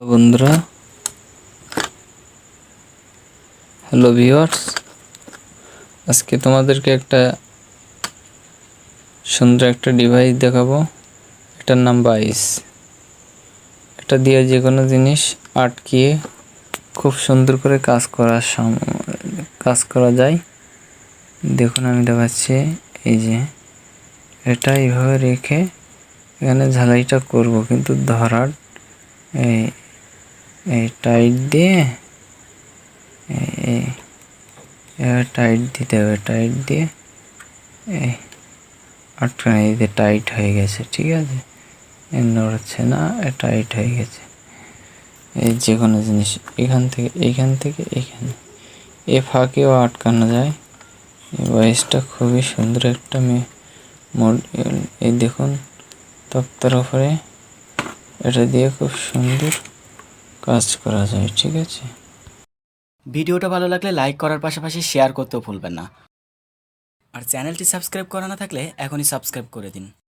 বন্ধুরা, hello viewers, আজকে তোমাদেরকে একটা সুন্দর একটা ডিভাইস দেখাবো। এটার নাম বাইস। এটা দিয়ে যে কোনো জিনিস আটকিয়ে খুব সুন্দর করে কাজ করা যায়। দেখুন, আমি দেখাচ্ছি। এই যে এটা এইভাবে রেখে এখানে ঝালাইটা করব, কিন্তু ধরার এই এই টাইট দিয়ে এই টাইট দিতে হবে। টাইট দিয়ে এই আটকানো, এই যে টাইট হয়ে গেছে। ঠিক আছে, নড়ছে না, টাইট হয়ে গেছে। এই যে কোনো জিনিস এইখান থেকে এখানে এ ফাঁকেও আটকানো যায়। এই বাইসটা খুবই সুন্দর একটা মডেল। এই দেখুন, তক্তার উপরে এটা দিয়ে খুব সুন্দর কাজ করা যায়। ঠিক আছে, ভিডিওটা ভালো লাগলে লাইক করার পাশাপাশি শেয়ার করতেও ভুলবেন না। আর চ্যানেলটি সাবস্ক্রাইব করা না থাকলে এখনই সাবস্ক্রাইব করে দিন।